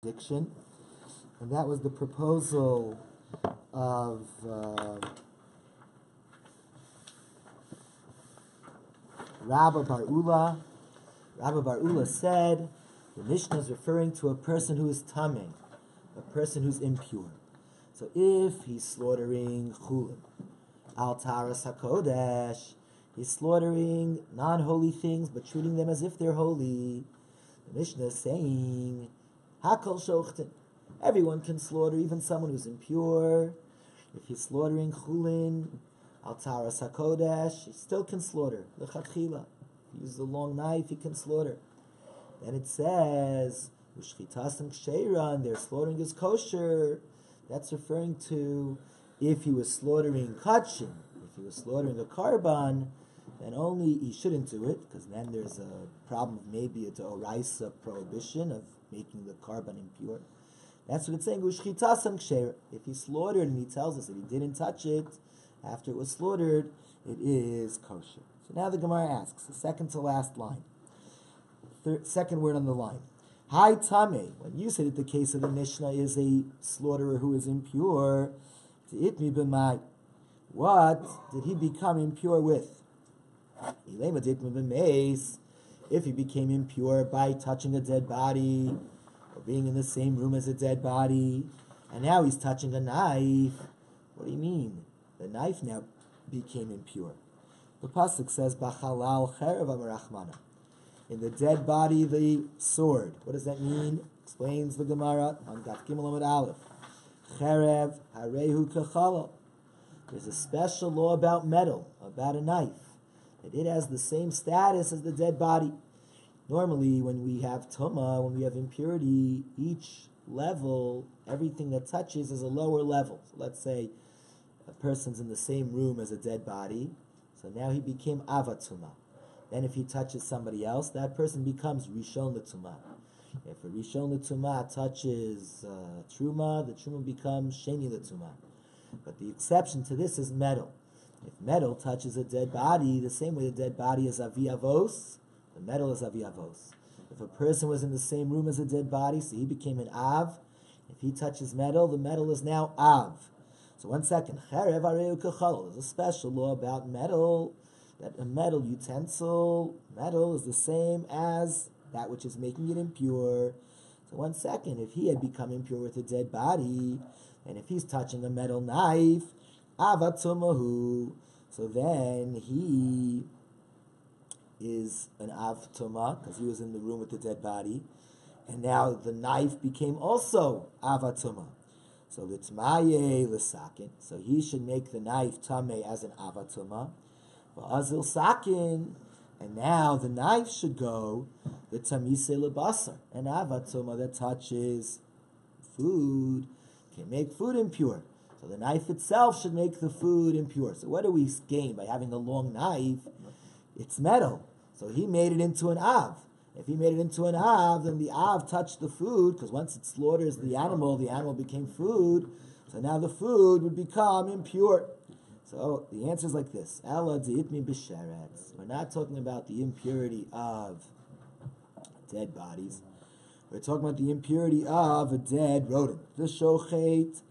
addiction, and that was the proposal of Rabbi Bar Ula. Rabbi Bar Ula said the Mishnah is referring to a person who is tameh, a person who's impure. So if he's slaughtering chulin, al taras hakodesh, he's slaughtering non-holy things but treating them as if they're holy. The Mishnah is saying, Hakol shochten. Everyone can slaughter, even someone who's impure. If he's slaughtering chulin, al taras hakodesh, he still can slaughter. Lechatchila. If he uses a long knife, he can slaughter. Then it says, Ushchitasim ksheira, they're slaughtering his kosher. That's referring to if he was slaughtering kachin, if he was slaughtering a karban, then only he shouldn't do it, because then there's a problem of maybe it's a oraisa prohibition of making the karban impure. That's what it's saying. Ushchitasam ksheira. If he slaughtered and he tells us that he didn't touch it after it was slaughtered, it is kosher. So now the Gemara asks, the second to last line, second word on the line. Hi Tame, when you say that the case of the Mishnah is a slaughterer who is impure, T'itmi b'mai, what did he become impure with? If he became impure by touching a dead body, or being in the same room as a dead body, and now he's touching a knife, what do you mean? The knife now became impure. The pasuk says, B'chalal cherev amarachmana. In the dead body, the sword. What does that mean? Explains the Gemara on Daf Gimel Amud Aleph. Cherev harehu kechalal. There's a special law about metal, about a knife, that it has the same status as the dead body. Normally, when we have tumah, when we have impurity, each level, everything that touches is a lower level. So let's say a person's in the same room as a dead body, so now he became avatuma. Then if he touches somebody else, that person becomes Rishon L'Tumah. If a Rishon L'Tumah touches Truma, the Truma becomes Sheni L'Tumah. But the exception to this is metal. If metal touches a dead body, the same way the dead body is Avi Avos, the metal is Avi Avos. If a person was in the same room as a dead body, so he became an Av, if he touches metal, the metal is now Av. So one second, Cherev Areu Kechal, there's a special law about metal, that a metal utensil, metal is the same as that which is making it impure. So one second, if he had become impure with a dead body, and if he's touching a metal knife, avatumahu, so then he is an avtuma, because he was in the room with the dead body, and now the knife became also avatuma. So litzmaye l'sakin, so he should make the knife tameh as an avatuma, Azil sakin, and now the knife should go the tamise lebasar, an avatuma that touches food can make food impure. So the knife itself should make the food impure. So what do we gain by having a long knife? It's metal. So he made it into an av. If he made it into an av, then the av touched the food, because once it slaughters the animal became food. So now the food would become impure. So the answer is like this. Ella di'itmi b'sheretz. We're not talking about the impurity of dead bodies. We're talking about the impurity of a dead rodent. The shochet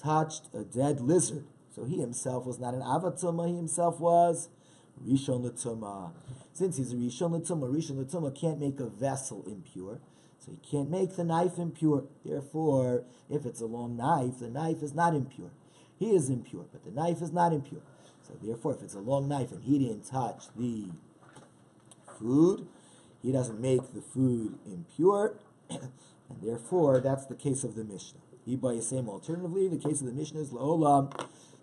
touched a dead lizard. So he himself was not an avatuma, he himself was rishon l'tumah. Since he's a rishon l'tumah can't make a vessel impure. So he can't make the knife impure. Therefore, if it's a long knife, the knife is not impure. He is impure, but the knife is not impure. So therefore, if it's a long knife and he didn't touch the food, he doesn't make the food impure, and therefore, that's the case of the Mishnah. Alternatively, the case of the Mishnah is La'olam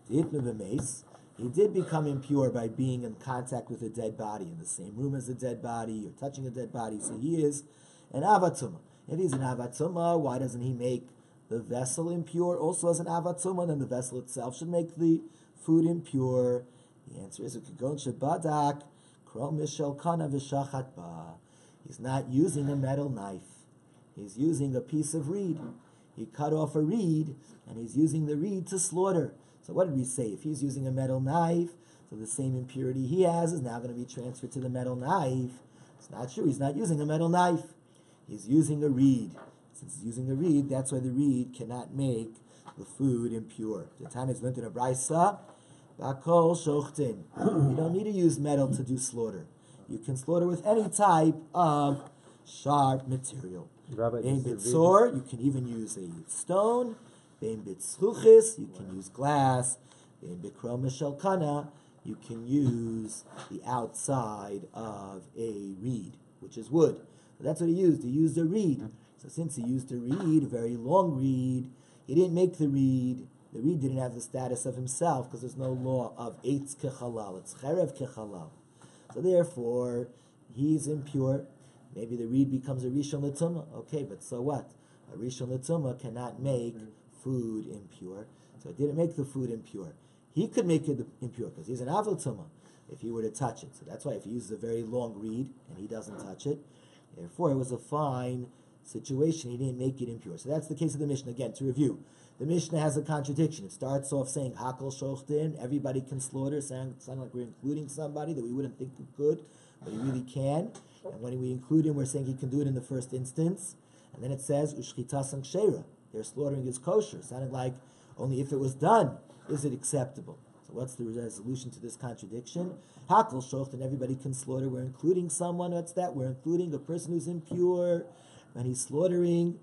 T'itnu b'meis. He did become impure by being in contact with a dead body, in the same room as a dead body, or touching a dead body, so he is an avatuma. If he's an avatuma, why doesn't he make the vessel impure also as an avatuma? Then the vessel itself should make the food impure. The answer is shebadak kro mishel kana v'shachat ba. He's not using a metal knife. He's using a piece of reed. He cut off a reed, and he's using the reed to slaughter. So what did we say? If he's using a metal knife, so the same impurity he has is now going to be transferred to the metal knife. It's not true. He's not using a metal knife. He's using a reed. Since it's using a reed, that's why the reed cannot make the food impure. The time is learned in a brisa. Bakol shochtin. You don't need to use metal to do slaughter. You can slaughter with any type of sharp material. Bein bitzor, you can even use a stone. Bein bitzchuchis, you can use glass. Bein bikrom mishalkana, you can use the outside of a reed, which is wood. So that's what he used. He used a reed. So since he used a reed, a very long reed, he didn't make the reed. The reed didn't have the status of himself because there's no law of eitz kechalal. It's cherev kechalal. So therefore, he's impure. Maybe the reed becomes a rishon l'tumah. Okay, but so what? A rishon l'tumah cannot make food impure. So it didn't make the food impure. He could make it impure because he's an avil tumah if he were to touch it. So that's why if he uses a very long reed and he doesn't touch it, therefore it was a fine situation. He didn't make it impure. So that's the case of the Mishnah. Again, to review, the Mishnah has a contradiction. It starts off saying hakol shochtin, everybody can slaughter, sounding like we're including somebody that we wouldn't think we could, but he really can. And when we include him, we're saying he can do it in the first instance. And then it says ushchitasam kshera, their slaughtering is kosher, sounding like only if it was done is it acceptable. So what's the resolution to this contradiction? Hakol shochtin, everybody can slaughter. We're including someone. What's that? We're including a person who's impure when he's slaughtering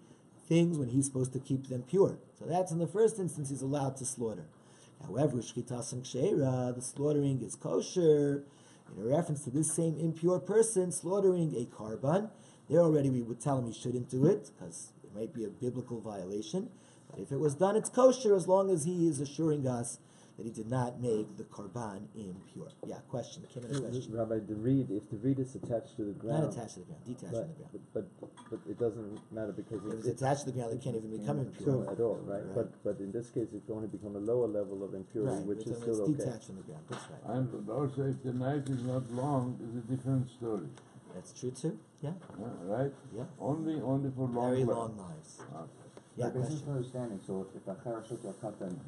things when he's supposed to keep them pure. So that's in the first instance he's allowed to slaughter. However, shchitasam kshera, the slaughtering is kosher. In a reference to this same impure person slaughtering a karban, there already we would tell him he shouldn't do it because it might be a biblical violation. But if it was done, it's kosher as long as he is assuring us that he did not make the karban impure. Yeah, question. Came in a question. Rabbi, the reed, if the reed is attached to the ground, not attached to the ground, detached from the ground. But it doesn't matter because if it's attached to the ground, it can't even become impure at all, right? But in this case, it can only become a lower level of impurity, which is still okay. Detached from the ground. That's right. And also, if the knife is not long, is a different story. That's true too. Yeah. Right. Yeah. Only for long. Very long knives. Okay. Yeah, based on understanding, so if a charashut or katan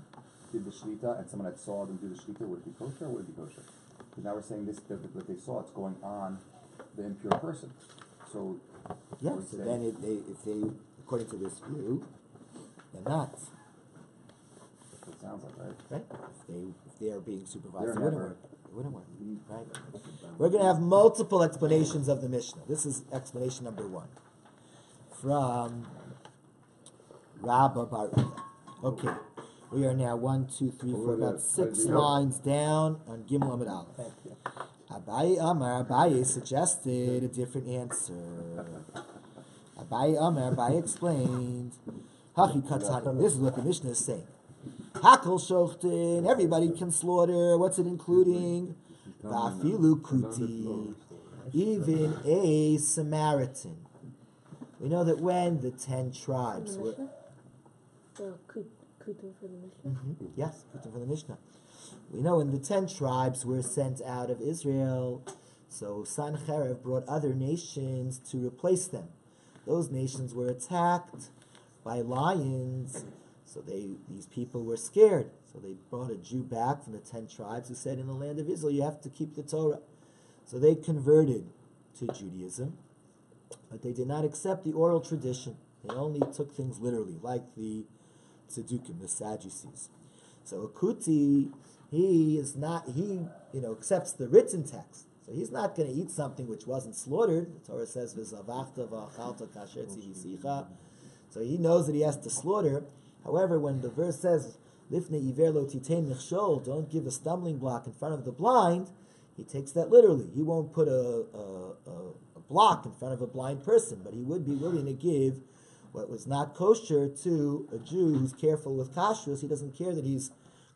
did the shlita and someone had saw them do the shlita, would it be kosher or would it be kosher? Because now we're saying this, what they saw, it's going on the impure person. So yeah, so then if they according to this view, they're not. That's what it sounds like, right? Right? If they are being supervised, it wouldn't work. It wouldn't work. Right? We're going to have multiple explanations of the Mishnah. This is explanation number 1 from Rabba Bar Uva. Okay, we are now 1, 2, 3, 4, about 6 lines down on Gimel Amud Aleph. Abaye Amar, Abaye suggested a different answer. Abaye explained. Hachi Katani. This is what the Mishnah is saying. Hakol shochtin, everybody can slaughter. What's it including? Vafilu kuti, even a Samaritan. We know that when the 10 tribes were... Kutim for the Mishnah? Yes, Kutim for the Mishnah. We know when the 10 tribes were sent out of Israel, so Sancherev brought other nations to replace them. Those nations were attacked by lions, so these people were scared. So they brought a Jew back from the 10 tribes who said, in the land of Israel, you have to keep the Torah. So they converted to Judaism, but they did not accept the oral tradition. They only took things literally, like the Tzedukim, the Sadducees. So a Kuti, he accepts the written text. So he's not going to eat something which wasn't slaughtered. The Torah says, "V'zavachta v'achalta kasher tzivisicha." So he knows that he has to slaughter. However, when the verse says, "Lifnei iver lo titein michshol," don't give a stumbling block in front of the blind, he takes that literally. He won't put a block in front of a blind person, but he would be willing to give what was not kosher to a Jew who's careful with kashrus. He doesn't care that he's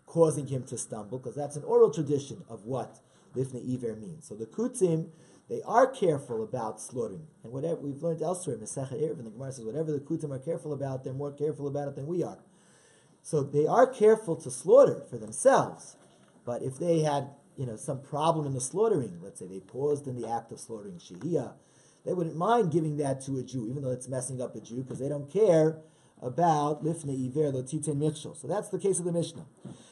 causing him to stumble, because that's an oral tradition of what Lifnei Iver means. So the Kutim, they are careful about slaughtering. And whatever we've learned elsewhere, Masechet Erev, and the Gemara says, whatever the Kutim are careful about, they're more careful about it than we are. So they are careful to slaughter for themselves. But if they had, some problem in the slaughtering, let's say they paused in the act of slaughtering Shehiyah, they wouldn't mind giving that to a Jew, even though it's messing up a Jew, because they don't care about Lifnei Iver lo titein michshol. So that's the case of the Mishnah.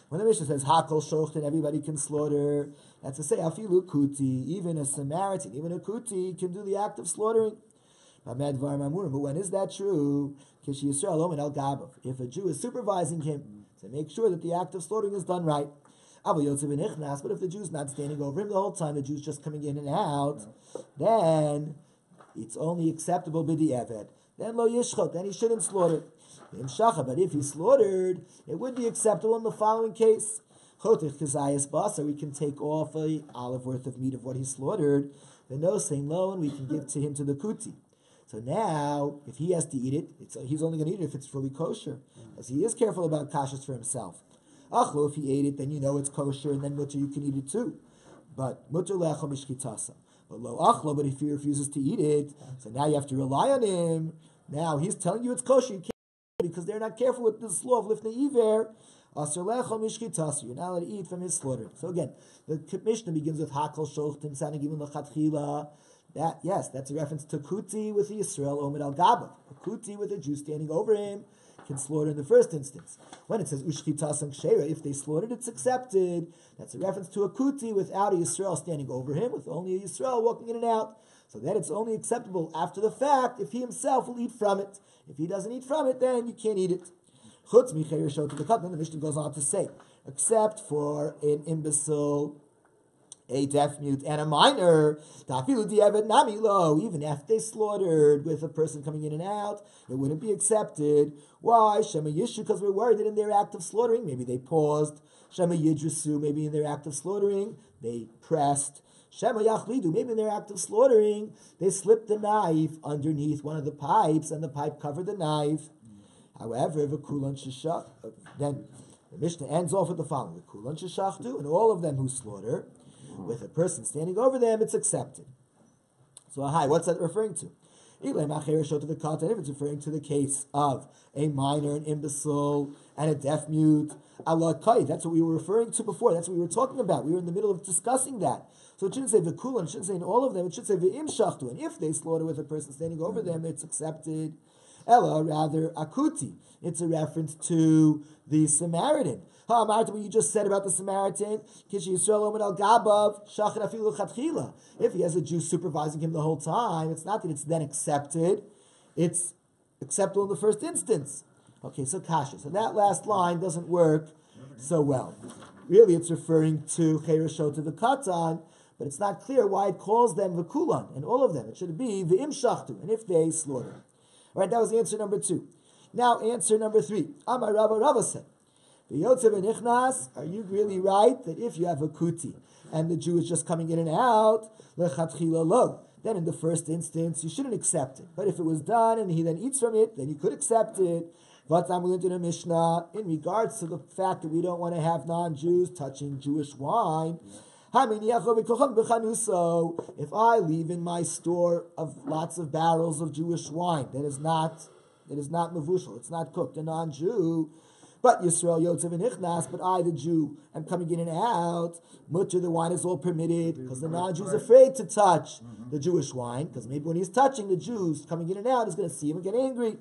When the Mishnah says Hakol shochtin, everybody can slaughter, that's to say Afilu kuti, even a Samaritan, even a kuti can do the act of slaughtering. But when is that true? If a Jew is supervising him to make sure that the act of slaughtering is done right. But if the Jew's not standing over him the whole time, the Jew's just coming in and out, then it's only acceptable b'di'evet. Then lo yishchot, then he shouldn't slaughter. But if he slaughtered, it would be acceptable in the following case. Chotich kazayas basar, we can take off a olive worth of meat of what he slaughtered, the no saying lo, and we can give to him to the kuti. So now, if he has to eat it, he's only going to eat it if it's fully kosher, as he is careful about kashrus for himself. Achlo, if he ate it, then you know it's kosher, and then mutter, you can eat it too. But mutter lecha mishkitasa. But lo achlo, but if he refuses to eat it, so now you have to rely on him. Now he's telling you it's kosher, you can't eat it because they're not careful with this law of lifnei iver. Aser lecha mishkitasa. You're not allowed to eat from his slaughter. So again, the Mishnah begins with hakol shochtim sanig even lechatchila. That, yes, that's a reference to kuti with the Yisrael omid al gabav. A kuti with a Jew standing over him can slaughter in the first instance. When it says ushchitas and kshera, if they slaughtered, it's accepted. That's a reference to a kuti without a Yisrael standing over him, with only a Yisrael walking in and out. So then it's only acceptable after the fact if he himself will eat from it. If he doesn't eat from it, then you can't eat it. Chutz micheir shot to the cut. Then the Mishnah goes on to say, except for an imbecile, a deaf mute, and a minor, even if they slaughtered with a person coming in and out, it wouldn't be accepted. Why? Shema Yishu, because we're worried that in their act of slaughtering, maybe they paused. Shema Yidrusu, maybe in their act of slaughtering, they pressed. Shema Yachlidu, maybe in their act of slaughtering, they slipped the knife underneath one of the pipes, and the pipe covered the knife. However, v'kulan sheshach, then the Mishnah ends off with the following: v'kulan sheshachtu, and all of them who slaughter, with a person standing over them, it's accepted. So, what's that referring to? If it's referring to the case of a minor, an imbecile, and a deaf mute, that's what we were referring to before. That's what we were talking about. We were in the middle of discussing that. So it shouldn't say v'kulan, it shouldn't say in all of them, it should say v'im shachtu. And if they slaughter with a person standing over them, it's accepted. Ella, rather, akuti. It's a reference to the Samaritan. What you just said about the Samaritan, if he has a Jew supervising him the whole time, it's not that it's then accepted, it's acceptable in the first instance. Okay, so kasha. So that last line doesn't work so well. Really, it's referring to Cheirashot to the Katan, but it's not clear why it calls them v'kulan, and all of them. It should be v'im shachtu, and if they slaughter. All right, that was answer number 2. Now, answer number 3. Amar Rava said, are you really right that if you have a kuti and the Jew is just coming in and out, then in the first instance you shouldn't accept it. But if it was done and he then eats from it, then you could accept it. Mishnah in regards to the fact that we don't want to have non-Jews touching Jewish wine. If I leave in my store of lots of barrels of Jewish wine that is not mavushal, it's not cooked, a non-Jew. But Yisrael Yotzev and Ichnas, but I, the Jew, am coming in and out. Mutter, the wine is all permitted, because the non-Jew is afraid to touch the Jewish wine, because maybe when he's touching the Jews coming in and out, he's going to see him and get angry.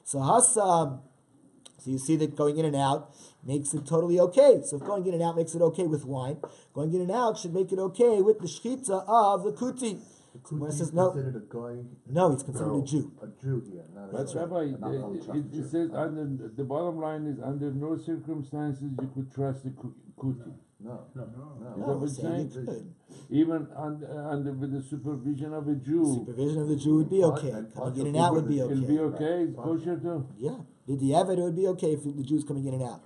So Hassam, so you see that going in and out makes it totally okay. So if going in and out makes it okay with wine, going in and out should make it okay with the shchita of the kuti. Kuti says no. Considered a guy? No, it's considered a Jew. A Jew, yeah. Not But Rabbi, it says under the bottom line is under no circumstances you could trust the kuti. No. Is that what it's saying? Even under with the supervision of a Jew. Supervision of the Jew would be okay. Coming in and out would be okay. It'll be okay. It's kosher too. Yeah, b'diavad it would be okay if the Jew's coming in and out.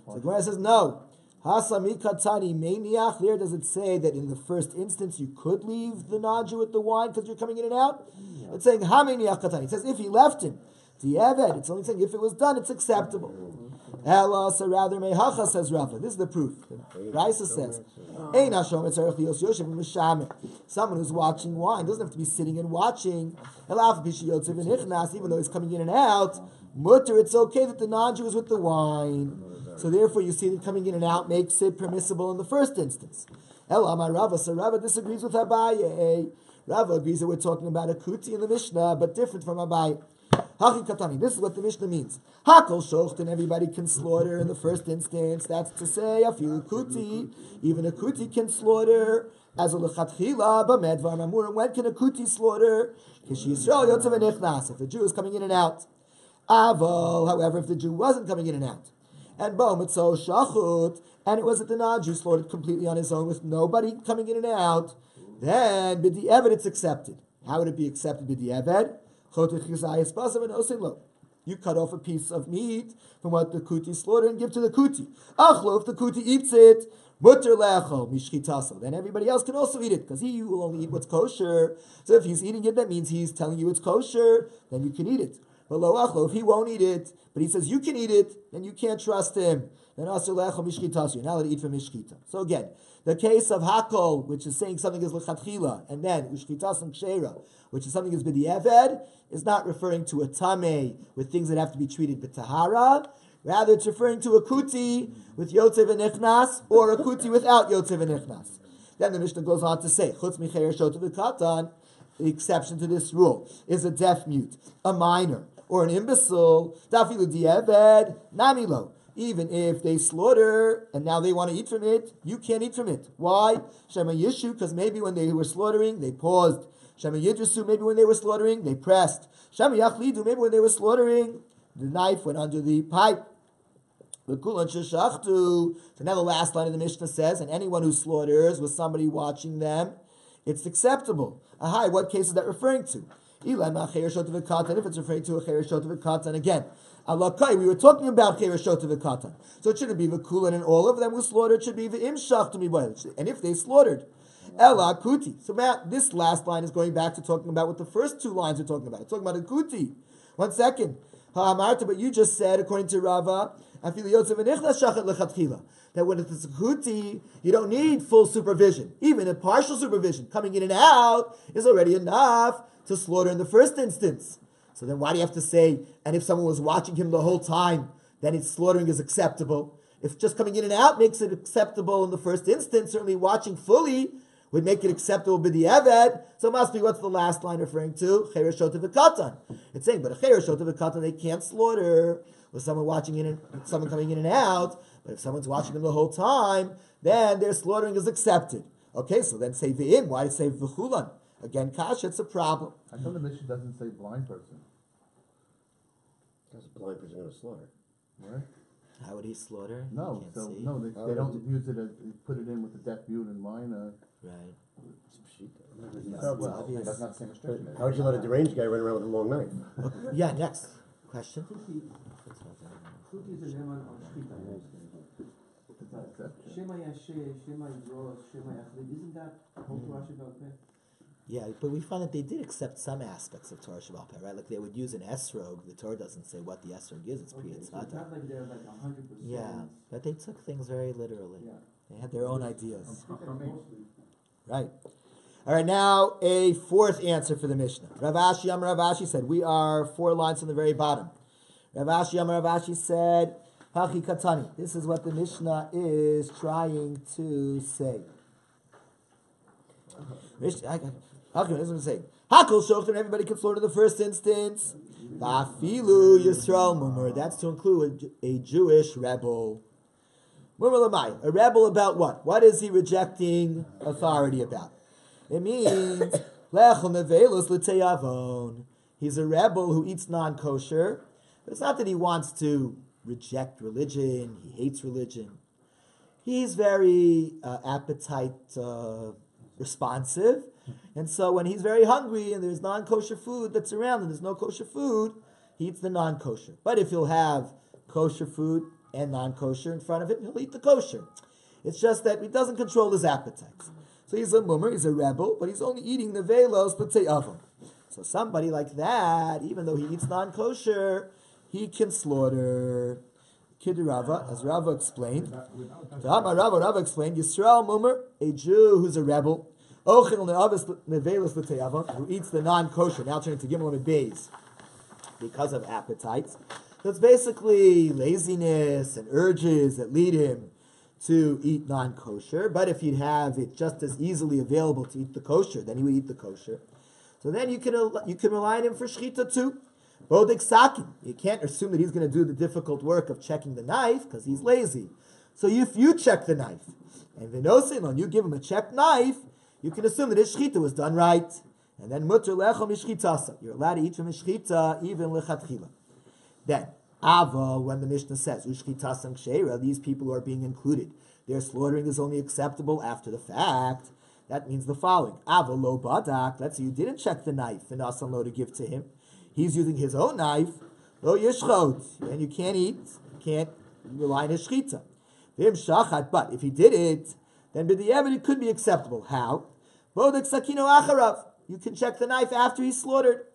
So the Gemara says no. Hasami katani meiniach. There does it say that in the first instance you could leave the non-Jew with the wine because you're coming in and out? Yeah. It's saying hameiniach katani. It says if he left him, diavad. It's only saying if it was done, it's acceptable. Ella, so rather mehacha, says Rafa. This is the proof. Raisa says, someone who's watching wine doesn't have to be sitting and watching. Even though he's coming in and out, mutter, it's okay that the non-Jew is with the wine. So therefore, you see that coming in and out makes it permissible in the first instance. Ella, my Rava. So Rava disagrees with Abaye. Rava agrees that we're talking about a kuti in the Mishnah, but different from Abaye. Haki katani. This is what the Mishnah means. Hakol shocht, and everybody can slaughter in the first instance. That's to say, afilu kuti. Even a kuti can slaughter. As a lechatchila, b'medvar mamur, when can a kuti slaughter? Kish Yisrael yotzav v'nichnas, if the Jew is coming in and out. Aval, however, if the Jew wasn't coming in and out. And bo mitzo shachut, and it was that the non-Jew slaughtered completely on his own with nobody coming in and out, then b'di'evet it's accepted. How would it be accepted b'di'evet? You cut off a piece of meat from what the kuti slaughtered and give to the kuti. Achlo, if the kuti eats it, mutter le'achol mishchitaso. Then everybody else can also eat it, because he will only eat what's kosher. So if he's eating it, that means he's telling you it's kosher, then you can eat it. But lo achlo, if he won't eat it, but he says you can eat it, then you can't trust him. Then asur le'achol mishchitaso. You're not allowed to eat from mishchita. So again, the case of hakol, which is saying something is lechatchila, and then ushchitas and kshera, which is something is b'di'eved, is not referring to a tameh with things that have to be treated b'tahara. Rather, it's referring to a kuti with yotzev and nichnas, or a kuti without yotzev and nichnas. Then the Mishnah goes on to say, chutz micheir shotav v'katan, the exception to this rule is a deaf mute, a minor, or an imbecile, dafilu di'eved, namilo. Even if they slaughter and now they want to eat from it, you can't eat from it. Why? Shema Yishu, because maybe when they were slaughtering, they paused. Shema Yidrasu, maybe when they were slaughtering, they pressed. Shema Yachlidu, maybe when they were slaughtering, the knife went under the pipe. So now the last line of the Mishnah says, and anyone who slaughters with somebody watching them, it's acceptable. Ahai, what case is that referring to? If it's referring to a Chereshot v'Katan, again, Alakai, we were talking about Chereshot v'Katan. So it shouldn't be v'Kulan and all of them who slaughtered, it should be v'Imshach to be boiled. And if they slaughtered, Ela Kuti. So Matt, this last line is going back to talking about what the first two lines are talking about. It's talking about a Kuti. 1 second. Ha'amarta, but you just said, according to Rava, that when it's a kuti, you don't need full supervision. Even a partial supervision, coming in and out, is already enough to slaughter in the first instance. So then why do you have to say, and if someone was watching him the whole time, then his slaughtering is acceptable? If just coming in and out makes it acceptable in the first instance, certainly watching fully would make it acceptable b'di'eved. So it must be, what's the last line referring to? Chereshot v'Katan. It's saying, but a Chereshot v'Katan, they can't slaughter with someone watching in and someone coming in and out. But if someone's watching them the whole time, then their slaughtering is accepted. Okay, so then say v'im. Why say v'chulan? Again, kasha, it's a problem. How come the Mishnah doesn't say blind person? Because a blind person going to slaughter. Right? How would he slaughter? No, He can't see. no, they don't use it as, put it in with the deaf mute in mind. Right. Well, that's not the same restriction. How would you let a deranged guy run around with a long knife? Okay. Yeah, next question. Yeah, but we find that they did accept some aspects of Torah Shabbat Peh, right? Like they would use an esrog. The Torah doesn't say what the esrog is. It's pre-Yitzhak. So it's not like they're like 100%. Yeah, but they took things very literally. Yeah. They had their own ideas. Right. All right, now a fourth answer for the Mishnah. Rav Ashi said, we are 4 lines from the very bottom. Rav Ashi said, Hachi Katani. This is what the Mishnah is trying to say. Hakim is going to say, Hakol Shochtim, everybody can slaughter in the first instance. Vafilu Yisrael Mumur. That's to include a Jewish rebel. Mumur Lamai. A rebel about what? What is he rejecting authority about? It means Lechel Nevelus L'Teyavon. He's a rebel who eats non-kosher. But it's not that he wants to reject religion. He hates religion. He's very appetite responsive. And so when he's very hungry and there's non-kosher food that's around and there's no kosher food, he eats the non-kosher. But if he'll have kosher food and non-kosher in front of him, he'll eat the kosher. It's just that he doesn't control his appetites. So he's a mummer, he's a rebel, but he's only eating the velos, let's say, of him. So somebody like that, even though he eats non-kosher, he can slaughter. Kid Rava, as Rava explained. Rava explained, Yisrael mummer, a Jew who's a rebel, who eats the non-kosher, now turning to Gimel and Beis, because of appetites. So it's basically laziness and urges that lead him to eat non-kosher. But if he'd have it just as easily available to eat the kosher, then he would eat the kosher. So then you can rely on him for shechita too. Bodek sakim. You can't assume that he's going to do the difficult work of checking the knife because he's lazy. So if you check the knife, and v'nosein, you give him a checked knife, you can assume that his shchita was done right. And then mutter lechem mishchitasa. You're allowed to eat from his shchita even lechatchila. Then, ava, when the Mishnah says, ushchitasam ksheira, these people who are being included, their slaughtering is only acceptable after the fact. That means the following. Ava lo badak, let's say you didn't check the knife and asan lo to give to him. He's using his own knife, lo yishchot, and you can't eat, you can't rely on his shchita. Vim shachat, but if he did it, then b'di'evet it could be acceptable. How? Bodak sakino acharav. You can check the knife after he's slaughtered.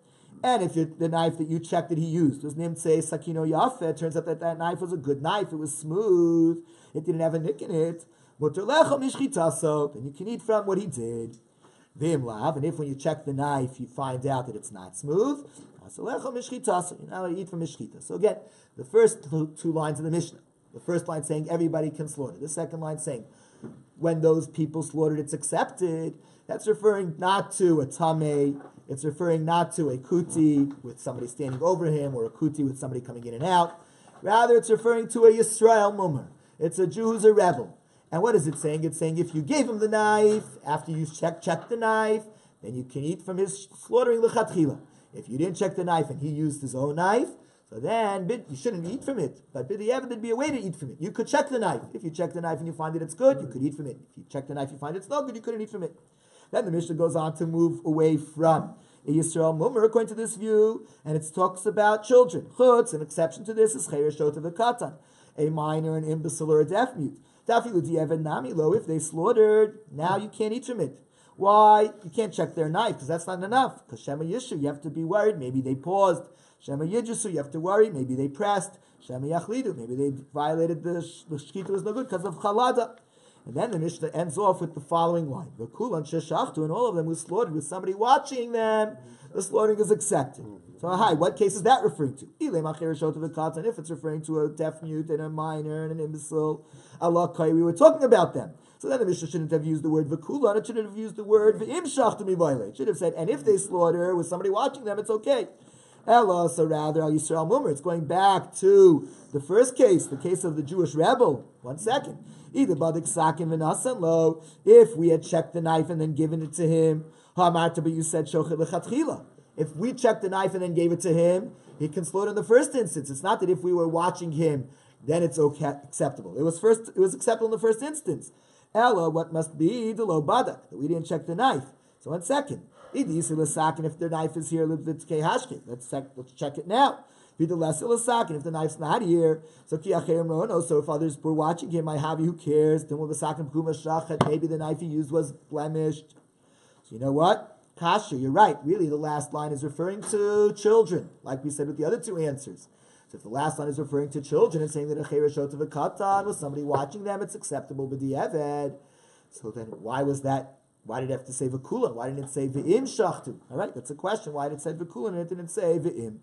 And if the knife that you checked that he used was nimtzei sakino yafeh, it turns out that knife was a good knife, it was smooth, it didn't have a nick in it, mutter lechem mishchitaso, then you can eat from what he did. Vim lav, and if when you check the knife you find out that it's not smooth, so lechem mishchitaso, you're not allowed to eat from mishchita. So again, the first two lines of the Mishnah. The first line saying everybody can slaughter. The second line saying when those people slaughtered it's accepted. That's referring not to a tameh, it's referring not to a kuti with somebody standing over him or a kuti with somebody coming in and out. Rather, it's referring to a Yisrael mummer. It's a Jew who's a rebel. And what is it saying? It's saying if you gave him the knife, after you check the knife, then you can eat from his slaughtering l'chatchila. If you didn't check the knife and he used his own knife, so then you shouldn't eat from it. But b'di'evet there'd be a way to eat from it. You could check the knife. If you check the knife and you find that it's good, you could eat from it. If you check the knife and you find it's not good, you couldn't eat from it. Then the Mishnah goes on to move away from a Yisrael mummer according to this view, and it talks about children. Chutz, an exception to this is chayr shota v'katan, a minor, an imbecile, or a deaf mute. Dafilu di'evet nami lo, if they slaughtered, now you can't eat from it. Why? You can't check their knife, because that's not enough. Because Shema Yishu, you have to be worried, maybe they paused. Shema Yijusu, you have to worry, maybe they pressed. Shema Yachlidu, maybe they violated the shkita was no good because of chalada. And then the Mishnah ends off with the following line: V'kulan sheshachtu, and all of them who slaughtered with somebody watching them, the slaughtering is accepted. So, what case is that referring to? If it's referring to a deaf mute and a minor and an imbecile, Allah kai, we were talking about them. So then the Mishnah shouldn't have used the word v'kulan, it should have used the word v'im shachtu mivayle. It should have said, and if they slaughter with somebody watching them, it's okay. Ella, so rather, al Yisrael mummer. It's going back to the first case, the case of the Jewish rebel. 1 second. Either badik sakin v'nasan lo. If we had checked the knife and then given it to him, ha'amarta, but you said shochet lechatchila. If we checked the knife and then gave it to him, he can slaughter in the first instance. It's not that if we were watching him, then it's okay, acceptable. It was acceptable in the first instance. Ella, what must be the lo badak, that we didn't check the knife. So 1 second. And if their knife is here, let's check it now. If the knife's not here, so if others were watching him, who cares? Maybe the knife he used was blemished. So you know what? Kasha, you're right. Really, the last line is referring to children, like we said with the other two answers. So if the last line is referring to children and saying that a cheirashot of a katan was somebody watching them, it's acceptable b'di'eved. So then why was that? Why did it have to say v'kulan? Why didn't it say v'im shachtu? All right, that's a question. Why did it say v'kulan and it didn't say v'im?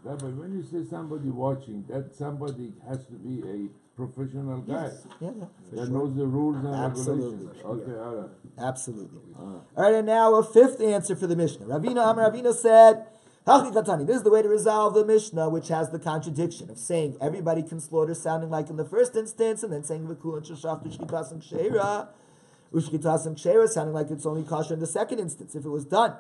Yeah, but when you say somebody watching, that somebody has to be a professional guy. Yes. Yeah, that knows the rules and Absolutely. regulations. Okay, all right. Absolutely. All right, and now a fifth answer for the Mishnah. Ravina said, this is the way to resolve the Mishnah, which has the contradiction of saying everybody can slaughter, sounding like in the first instance, and then saying v'kulan sheshachtu shchitas and ksheira. Ushkitas and ksheira, sounding like it's only kosher in the second instance, if it was done.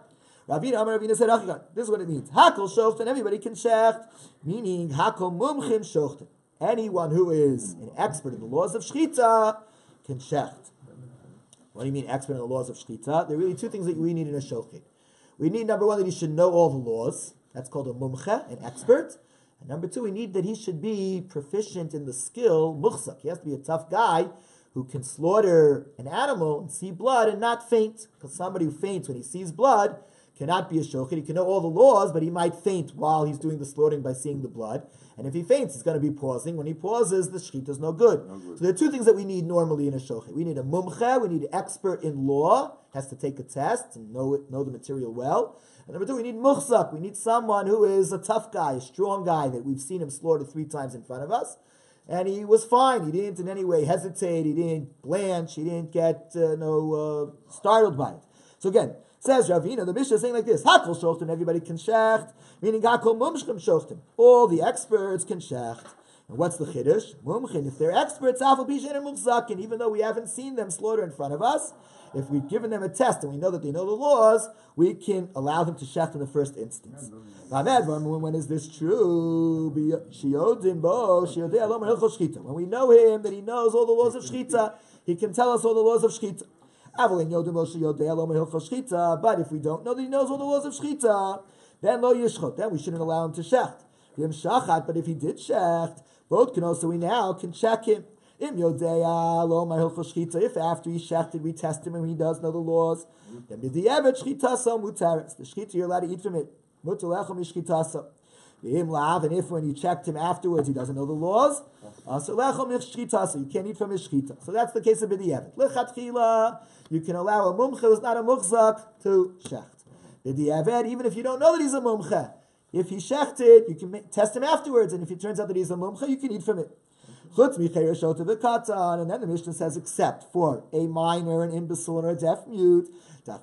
Ravina said, this is what it means. Hakol shochten, everybody can shecht, meaning hakol mumchim shochten. Anyone who is an expert in the laws of shchita can shecht. What do you mean expert in the laws of shchita? There are really two things that we need in a shochet. We need, number one, that he should know all the laws. That's called a mumche, an expert. And number two, we need that he should be proficient in the skill, muchzak. He has to be a tough guy who can slaughter an animal and see blood and not faint. Because somebody who faints when he sees blood cannot be a shochet. He can know all the laws, but he might faint while he's doing the slaughtering by seeing the blood. And if he faints, he's going to be pausing. When he pauses, the shechita is no good. So there are two things that we need normally in a shochet. We need a mumche, we need an expert in law, has to take a test and know the material well. And number two, we need muchzak. We need someone who is a tough guy, a strong guy, that we've seen him slaughter 3 times in front of us. And he was fine. He didn't in any way hesitate. He didn't blanch. He didn't get startled by it. So again, says Ravina, the Mishnah is saying like this: Hakol shochten, everybody can shecht. Meaning Hakol mumshchem shochten, all the experts can shecht. And what's the chiddush? Mumchin, if they're experts, afal pishen and muchzakin, even though we haven't seen them slaughter in front of us, if we've given them a test and we know that they know the laws, we can allow them to shecht in the first instance. When is this true? When we know him, that he knows all the laws of shchita, he can tell us all the laws of shchita. But if we don't know that he knows all the laws of shchita, then lo yishchot, then we shouldn't allow him to shecht. But if he did shecht, both can also, we now can check him. If after he shechted we test him and he does know the laws, then the shchita you're allowed to eat from it. And if when you checked him afterwards he doesn't know the laws, you can't eat from his shchita. So that's the case of b'di'evet. Lechatchila, you can allow a mumche who's not a muchzak to shecht. B'di'evet, even if you don't know that he's a mumche, if he shechted, you can test him afterwards, and if it turns out that he's a mumche, you can eat from it. And then the Mishnah says, except for a minor, an imbecile, or a deaf mute, there,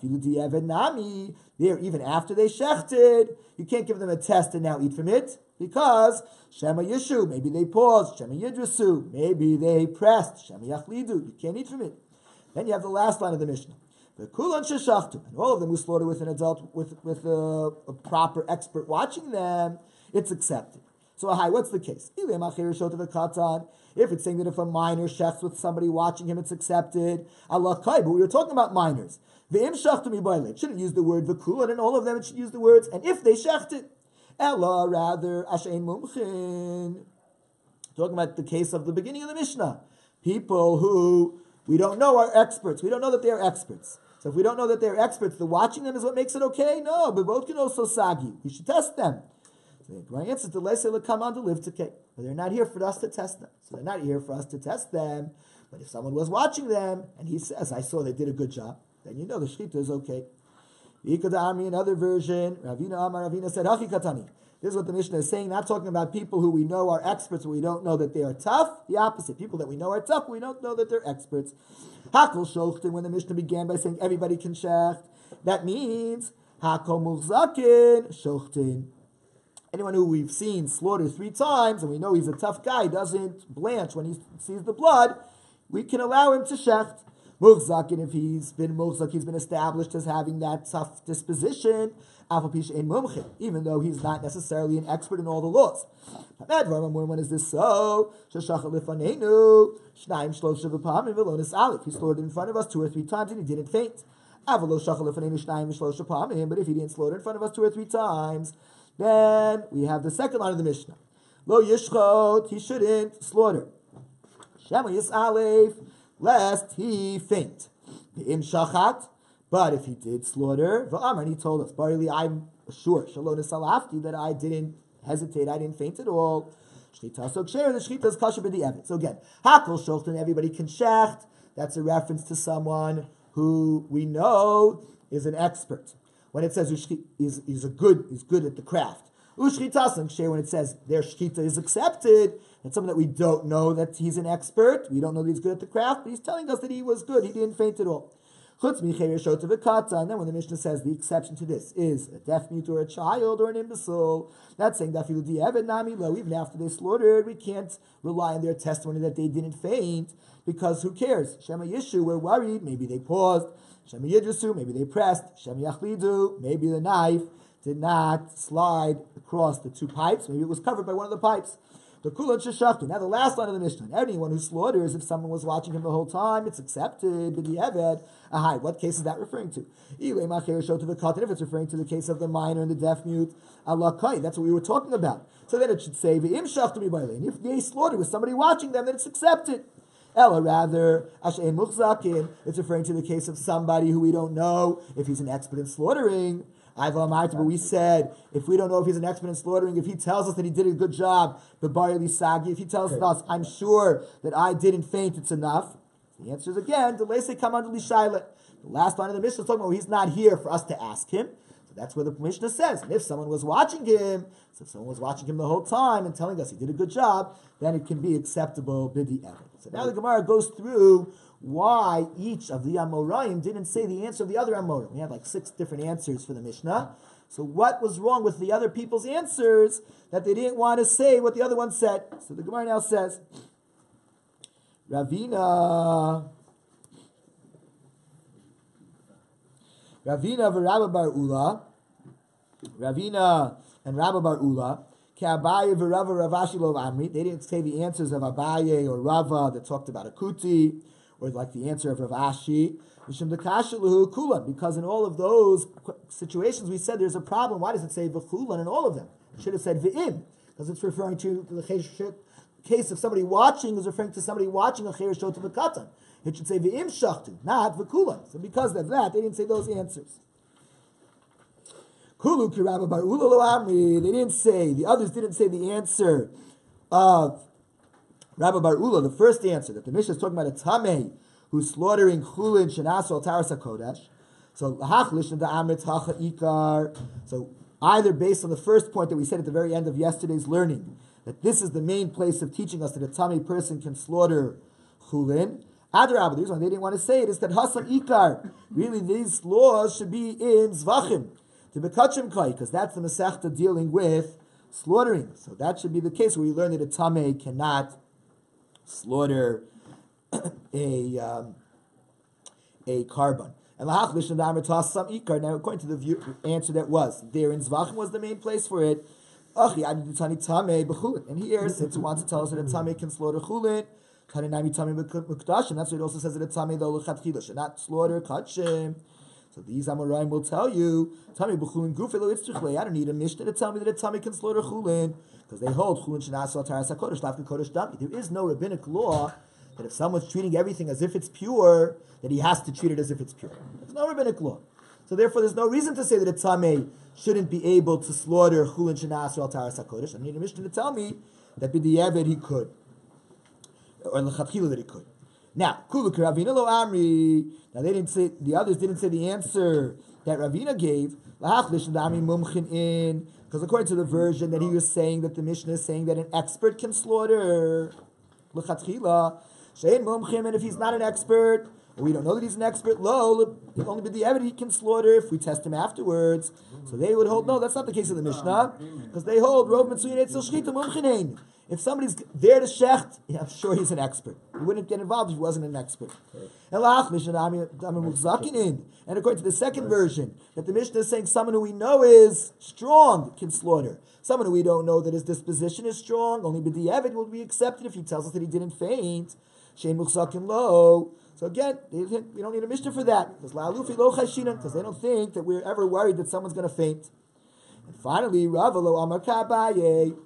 even after they shechted, you can't give them a test and now eat from it, because Shema Yishu, maybe they paused, Shema Yidrasu, maybe they pressed, Shema Yachlidu, you can't eat from it. Then you have the last line of the Mishnah. The kulan sheshachtu, and all of them who slaughter with an adult, with a proper expert watching them, it's accepted. So, what's the case? If it's saying that if a minor shechts with somebody watching him, it's accepted. Allah kai, but we were talking about minors. It shouldn't use the word v'kulan, and all of them it should use the words, and if they shechted. Ella, rather, ashein mumchin. Talking about the case of the beginning of the Mishnah. People who we don't know are experts. We don't know that they are experts. So if we don't know that they're experts, the watching them is what makes it okay? No, but both can also sagi. We should test them. My answer to Leisel come on to live to K. But they're not here for us to test them. So they're not here for us to test them. But if someone was watching them and he says, I saw they did a good job, then you know the shchita is okay. Another version, Ravina said, Hachi Katani. This is what the Mishnah is saying, not talking about people who we know are experts, but we don't know that they are tough. The opposite. People that we know are tough, but we don't know that they're experts. Hakol shochten, when the Mishnah began by saying everybody can shecht, that means Hakol muchzakin shochten. Anyone who we've seen slaughter 3 times, and we know he's a tough guy, doesn't blanch when he sees the blood, we can allow him to shecht. Muchzakin, if he's been muchzak, he's been established as having that tough disposition, even though he's not necessarily an expert in all the laws. When is this so? He slaughtered in front of us 2 or 3 times and he didn't faint. But if he didn't slaughter in front of us 2 or 3 times, then we have the second line of the Mishnah. Lo yishchot, he shouldn't slaughter. Shema yis'alef, lest he faint. Im shachat, but if he did slaughter, v'amar, and he told us, Barili, I'm sure, shalom salafti, that I didn't hesitate, I didn't faint at all. Shchita so ksher, the shchita is kasher b'di'evet. So again, hakol shochten, everybody can shecht. That's a reference to someone who we know is an expert. When it says he's good at the craft. Ushchitasan ksher, when it says their shchita is accepted, it's something that we don't know that he's an expert. We don't know that he's good at the craft, but he's telling us that he was good. He didn't faint at all. And then when the Mishnah says the exception to this is a deaf mute or a child or an imbecile, that's saying that even after they slaughtered, we can't rely on their testimony that they didn't faint, because who cares? Shema Yishu, we're worried, maybe they paused. Shema Yidrasu, maybe they pressed. Shema Yachlidu, maybe the knife did not slide across the 2 pipes, maybe it was covered by one of the pipes. The kulan sheshachtu. Now the last line of the Mishnah. Anyone who slaughters, if someone was watching him the whole time, it's accepted. B'di'evet. What case is that referring to? If it's referring to the case of the minor and the deaf mute, Allah kai. That's what we were talking about. So then it should say v'im shachtu mi'baylein. If they slaughter with somebody watching them, then it's accepted. Ella, rather, ashein muchzakin. It's referring to the case of somebody who we don't know if he's an expert in slaughtering. But we said, if we don't know if he's an expert in slaughtering, if he tells us that he did a good job, if he tells us, I'm sure that I didn't faint, it's enough. The answer is again, the last line of the Mishnah is talking about he's not here for us to ask him. So that's where the Mishnah says. And if someone was watching him, the whole time and telling us he did a good job, then it can be acceptable b'di'evet. So now the Gemara goes through why each of the Amoraim didn't say the answer of the other Amoraim. We had like 6 different answers for the Mishnah. So what was wrong with the other people's answers that they didn't want to say what the other one said? So the Gemara now says, Ravina v'Rabba bar Ula, Ravina and Rabba bar Ula, Abaye v'Rava Ravashi lo Amri. They didn't say the answers of Abaye or Rava that talked about a kuti, or like the answer of Ravashi. Because in all of those situations we said there's a problem. Why does it say v'chulan in all of them? It should have said v'im, because it's referring to the case of somebody watching is referring to somebody watching a cheresh shot to the katan. It should say v'im shachtu, not v'chulan. So because of that, they didn't say those answers. Kulu ki Rabba bar Ula lo Amri. They didn't say, the others didn't say the answer of Rabba bar Ula, the first answer, that the Mishnah is talking about a tameh who's slaughtering chulin shenasu al taras hakodesh. So hachlish the amrit hacha ikar. So either based on the first point that we said at the very end of yesterday's learning, that this is the main place of teaching us that a tameh person can slaughter chulin. Adrabah, the reason why they didn't want to say it is that hasam ikar. Really, these laws should be in zvachim. To bekachim kai, because that's the Masechta dealing with slaughtering. So that should be the case where we learn that a tameh cannot slaughter a carbon. And lahachlish and the some ikar. Now, according to the answer that was there in Zvachim was the main place for it. And here, since it wants to tell us that a tameh can slaughter chulin, and that's what it also says that a tameh though lechatchila should not slaughter kachim. So these Amoraim will tell you, Tami b'chulin gufelo itzrichle. I don't need a mishnah to tell me that a Tami can slaughter chulin, because they hold chulin shenasu taras hakodesh lafka kodesh dami. There is no rabbinic law that if someone's treating everything as if it's pure, that he has to treat it as if it's pure. There's no rabbinic law. So therefore, there's no reason to say that a Tami shouldn't be able to slaughter chulin shenasu taras hakodesh. I need a mishnah to tell me that b'diavad he could, or l'chatchila that he could. Now, Kulu Ravina lo Amri. Now they didn't say, the others didn't say the answer that Ravina gave. Because according to the version that he was saying that the Mishnah is saying that an expert can slaughter. And if he's not an expert, or we don't know that he's an expert, lo, only be the evidence he can slaughter if we test him afterwards. So they would hold, no, that's not the case of the Mishnah, because they hold Rov Mitzuyin Etzel Shchita Mumchinin. If somebody's there to shecht, I'm sure he's an expert. He wouldn't get involved if he wasn't an expert. And according to the second version, that the Mishnah is saying someone who we know is strong can slaughter. Someone who we don't know that his disposition is strong, only b'di'evid will be accepted if he tells us that he didn't faint. Shein muchzakin lo. So again, we don't need a Mishnah for that. Because they don't think that we're ever worried that someone's going to faint. And finally, Rava lo amar k'Abaye.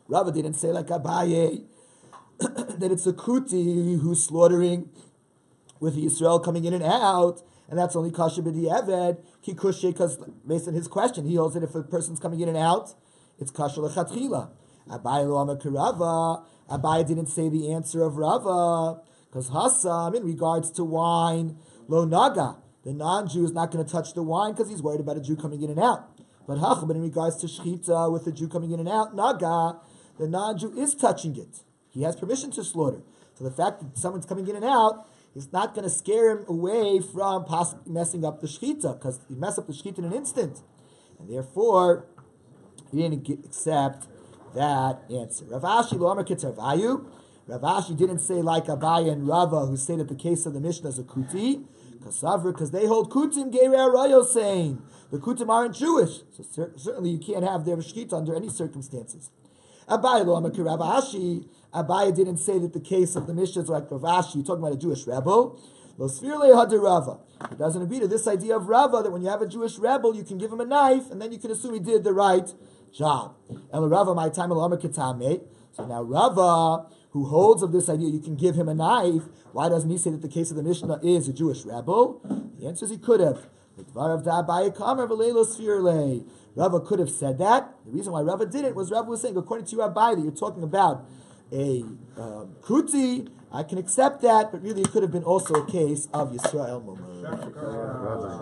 Rava didn't say like Abaye that it's a kuti who's slaughtering with the Yisrael coming in and out, and that's only kasher b'di'eved. Ki kushe, because based on his question, he holds that if a person's coming in and out, it's kasher lechatchila. Abaye lo amar k'Rava. Abaye didn't say the answer of Rava, because Hassam, in regards to wine, lo naga, the non-Jew is not going to touch the wine because he's worried about a Jew coming in and out. But in regards to shchita, with the Jew coming in and out, naga, the non-Jew is touching it. He has permission to slaughter. So the fact that someone's coming in and out is not going to scare him away from possibly messing up the shchita, because he mess up the shchita in an instant. And therefore, he didn't accept that answer. Rav Ashi lo amar ketzarvayu. Rav Ashi didn't say like Abaye and Rava, who say that the case of the Mishnah is a kuti, because they hold kutim geirei arayos, saying the kutim aren't Jewish. So certainly you can't have their shchita under any circumstances. Abaye lo amar Rav Ashi. Abaye didn't say that the case of the Mishnah is like Rav Ashi. You're talking about a Jewish rebel. Lo sfirle hadir Rava. It doesn't agree to this idea of Rava that when you have a Jewish rebel, you can give him a knife and then you can assume he did the right job. And Rava, my time lo amar ketame. So now Rava, who holds of this idea, you can give him a knife. Why doesn't he say that the case of the Mishnah is a Jewish rebel? The answer is he could have. Rava could have said that. The reason why Rava didn't was Rava was saying, according to Abaye, that you're talking about a kuti, I can accept that, but really it could have been also a case of Yisrael Mumah.